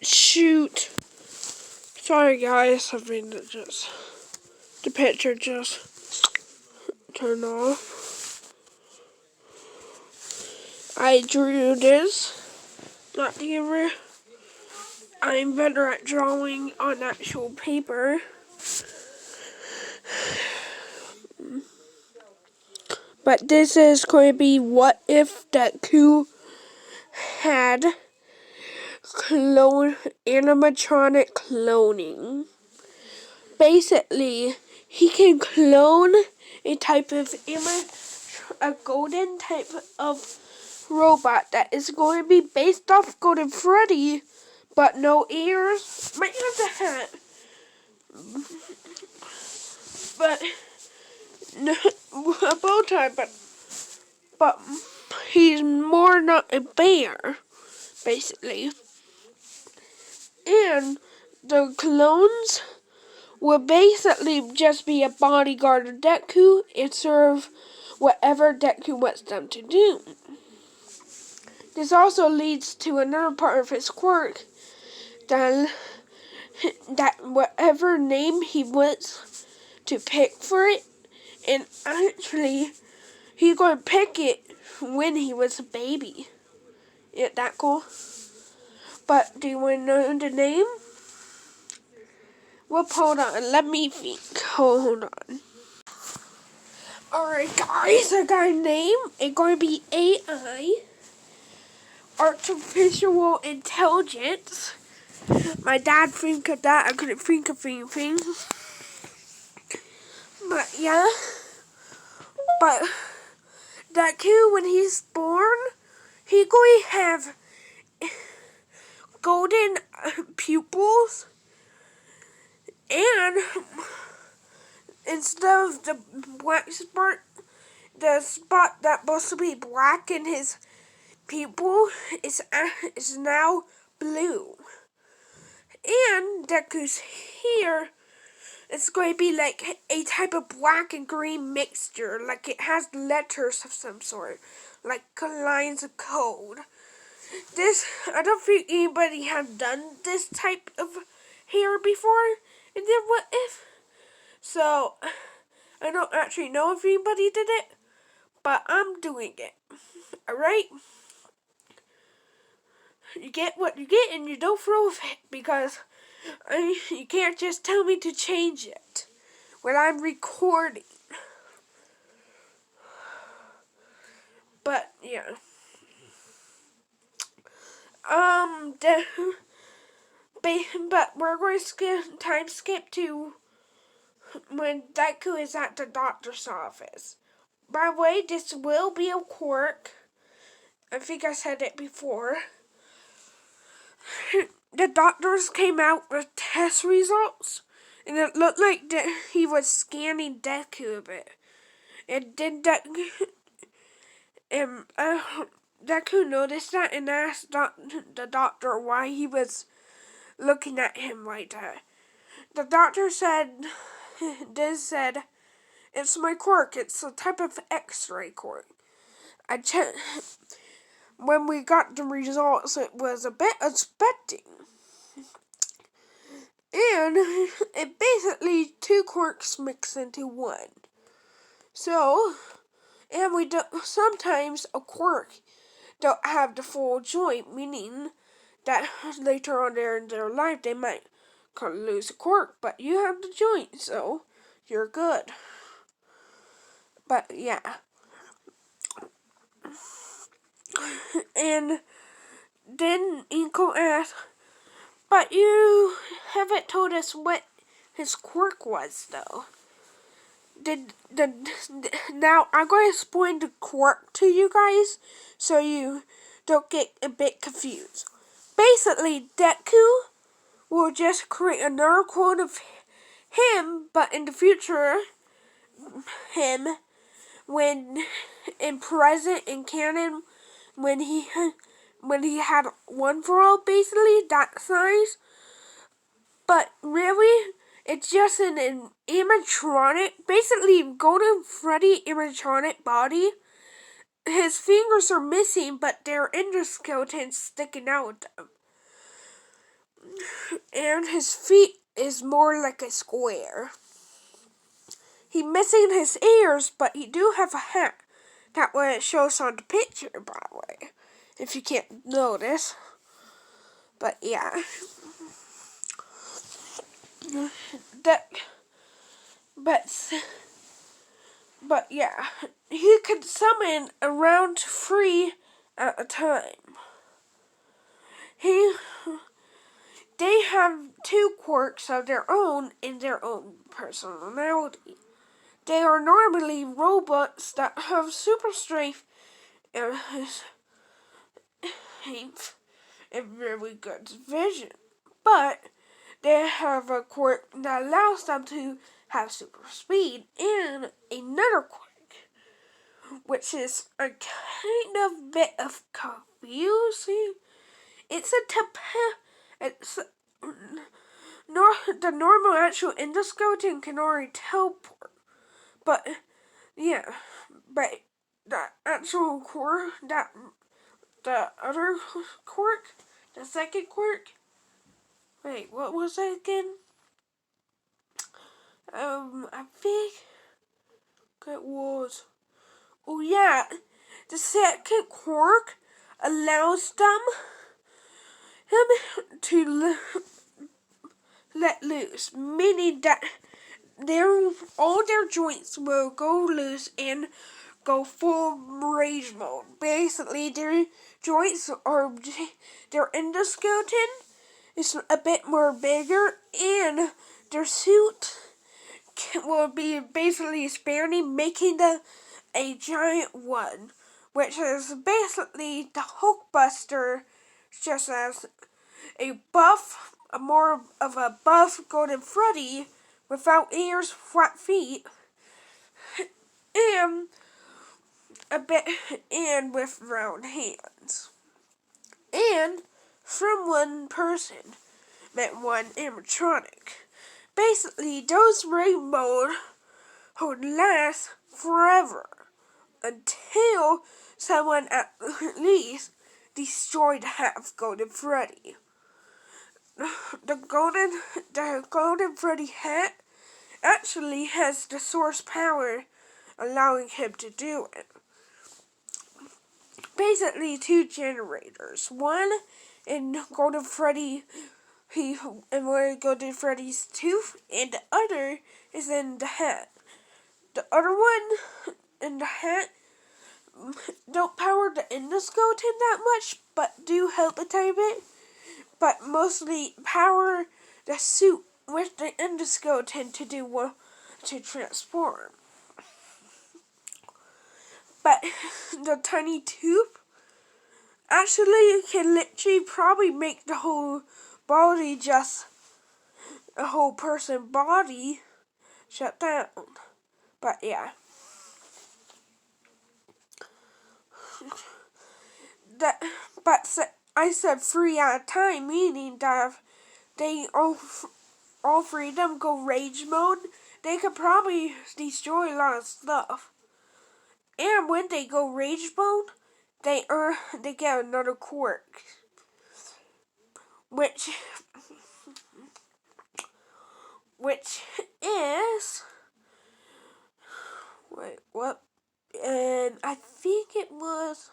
Shoot. Sorry guys, I mean the picture just turned off. I drew this, not the camera. I'm better at drawing on actual paper. But this is going to be what if Deku had animatronic cloning. Basically, he can clone a type of a golden type of robot that is going to be based off Golden Freddy, but no ears. Might have the hat, but no, a bow tie. But he's more not a bear, basically. And the clones will basically just be a bodyguard of Deku and serve whatever Deku wants them to do. This also leads to another part of his quirk, that whatever name he wants to pick for it, and actually he's going to pick it when he was a baby. Isn't that cool? But do you want to know the name? Well, hold on. Let me think. Hold on. Alright, guys. I got a name. It's going to be AI. Artificial Intelligence. My dad think of that. I couldn't think of anything. But, yeah. But, Deku, when he's born, he's going to have golden pupils. And instead of the black spot, the spot that's supposed to be black in his pupil is now blue. And Deku's here, it's going to be like a type of black and green mixture, like it has letters of some sort, like lines of code. This, I don't think anybody has done this type of hair before. And then what if? So, I don't actually know if anybody did it, but I'm doing it. Alright? You get what you get and you don't throw it, because you can't just tell me to change it when I'm recording. But, yeah. But we're going to time skip to when Deku is at the doctor's office. By the way, this will be a quirk. I think I said it before. The doctors came out with test results, and it looked like he was scanning Deku a bit. And then Deku noticed that and asked the doctor why he was looking at him like that. The doctor said, it's my quirk. It's a type of X-ray quirk. When we got the results, it was a bit unexpected. And it basically two quirks mix into one. So, and we do sometimes a quirk don't have the full joint, meaning that later on in their life they might lose a quirk, but you have the joint, so you're good. But yeah. And then Inko asked, but you haven't told us what his quirk was, though. Now I'm going to explain the quirk to you guys so you don't get a bit confused. Basically, Deku will just create another clone of him, but in the future, when in present in canon, when he had one for all, basically that size. But really, it's just an animatronic, basically Golden Freddy animatronic body. His fingers are missing, but they're endoskeletons sticking out of them. and his feet is more like a square. He's missing his ears, but he do have a hat. That way it shows on the picture, by the way, if you can't notice. But yeah, that, but yeah, he could summon around 3 at a time. They have 2 quirks of their own in their own personality. They are normally robots that have super strength and really good vision, but they have a quirk that allows them to have super speed and another quirk, which is a kind of bit of confusing. It's the normal actual endoskeleton can already teleport, but yeah, but the actual quirk, the other quirk, the second quirk. Wait, what was that again? I think it was. Oh yeah, the second quirk allows him to let loose, meaning that all their joints will go loose and go full rage mode. Basically, their joints are their endoskeleton is a bit more bigger, and their suit will be basically expanding, making a giant one, which is basically the Hulkbuster, just as more of a buff golden Freddy without ears, flat feet, and a bit and with round hands. And from one person met one animatronic. Basically, those raid mode would last forever until someone at least destroyed half Golden Freddy. The Golden Freddy hat actually has the source power allowing him to do it. Basically 2 generators. One in Golden Freddy where Golden Freddy's tooth, and the other is in the hat. The other one in the hat don't power the endoskeleton that much, but do help a tiny bit. But mostly power the suit with the endoskeleton to transform. But the tiny tooth actually can literally probably make the whole body, just a whole person body, shut down. But yeah. I said 3 at a time, meaning that if they all 3 of them go rage mode, they could probably destroy a lot of stuff. And when they go rage mode, they get another quirk, which is, wait, what? And I think it was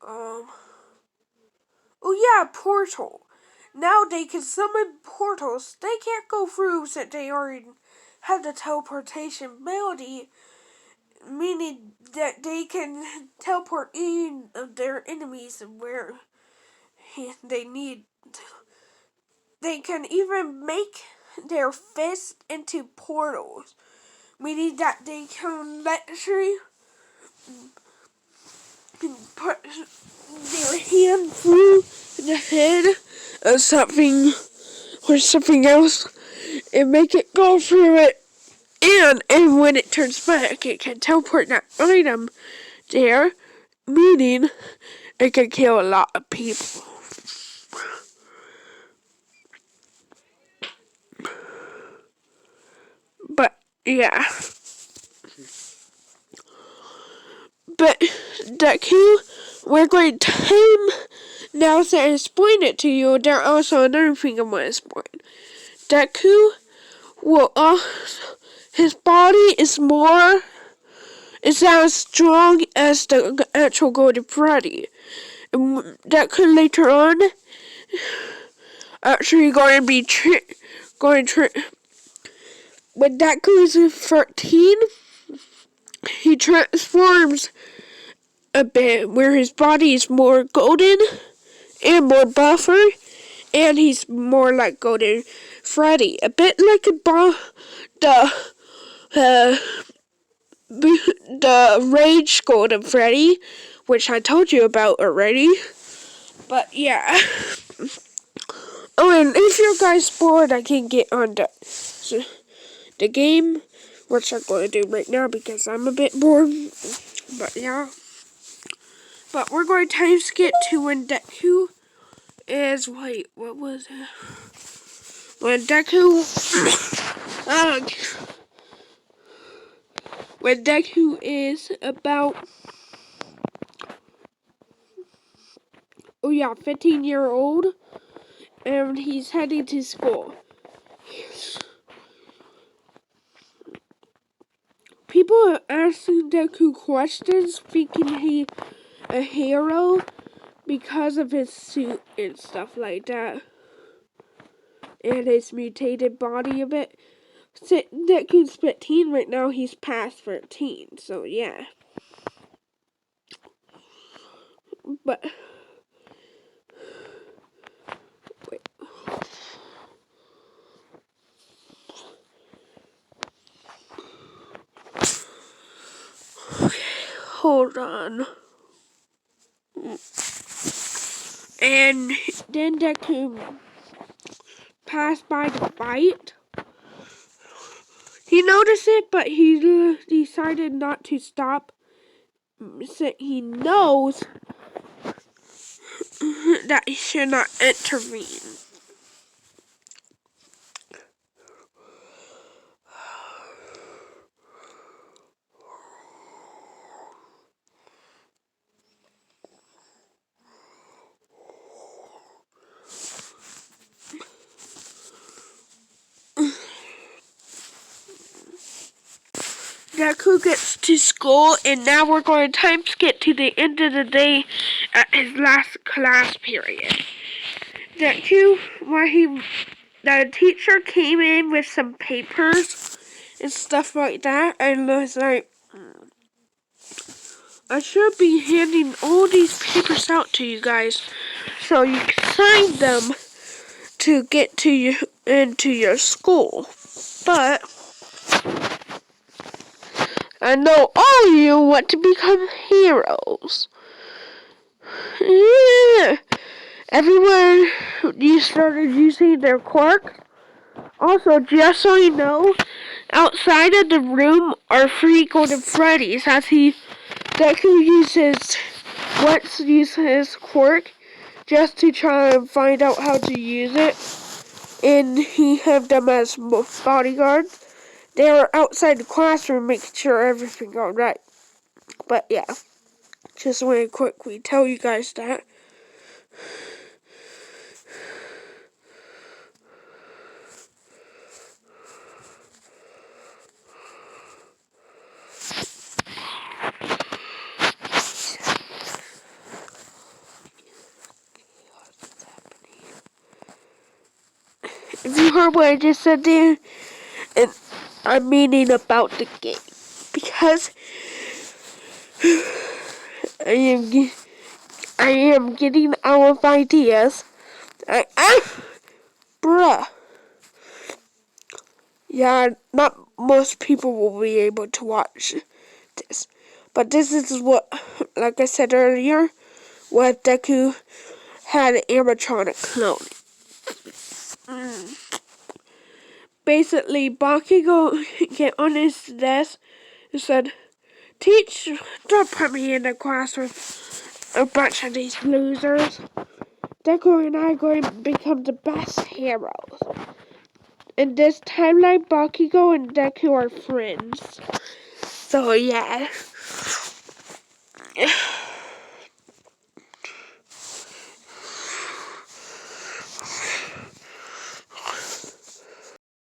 oh yeah, portal. Now they can summon portals. They can't go through since they already have the teleportation ability, meaning that they can teleport in their enemies where they need. They can even make their fists into portals, meaning that they can literally put their hand through the head of something or something else and make it go through it, and when it turns back, it can teleport that item there, meaning it can kill a lot of people. But yeah. But that we're going to tame Now, as I explain it to you, there's also another thing I want to explain. Deku will his body is as strong as the actual Golden Freddy. And Deku later on actually going to be when Deku is 13, he transforms a bit where his body is more golden and more buffer, and he's more like Golden Freddy, a bit like the Rage Golden Freddy, which I told you about already. But yeah. Oh, and if you guys bored, I can get on the game, which I'm going to do right now because I'm a bit bored. But yeah. But we're going to time skip to when Deku is, wait, what was it? When Deku is about, 15-year-old, and he's heading to school. People are asking Deku questions, thinking he's a hero because of his suit and stuff like that, and his mutated body a bit. Deku's 15 right now, he's past 13, so yeah. But wait. Okay, hold on. And then Deku passed by the fight. He noticed it, but he decided not to stop. He knows that he should not intervene. Deku gets to school, and now we're going to time skip to the end of the day at his last class period. Deku, the teacher came in with some papers and stuff like that, and was like, I should be handing all these papers out to you guys so you can sign them to get into your school. But I know all of you want to become heroes. Yeah. Everyone, you started using their quirk. Also, just so you know, outside of the room are 3 Golden Freddys, as Deku uses his quirk just to try and find out how to use it, and he have them as bodyguards. They are outside the classroom making sure everything's alright. But yeah, just want to quickly tell you guys that. If you heard what I just said there, and I'm meaning about the game, because I am getting out of ideas. Bruh. Yeah, not most people will be able to watch this, but this is what, like I said earlier, what Deku had animatronic cloning. Basically, Bakugo get on his desk and said, Teach, don't put me in the class with a bunch of these losers. Deku and I are going to become the best heroes. In this timeline, Bakugo and Deku are friends. So yeah.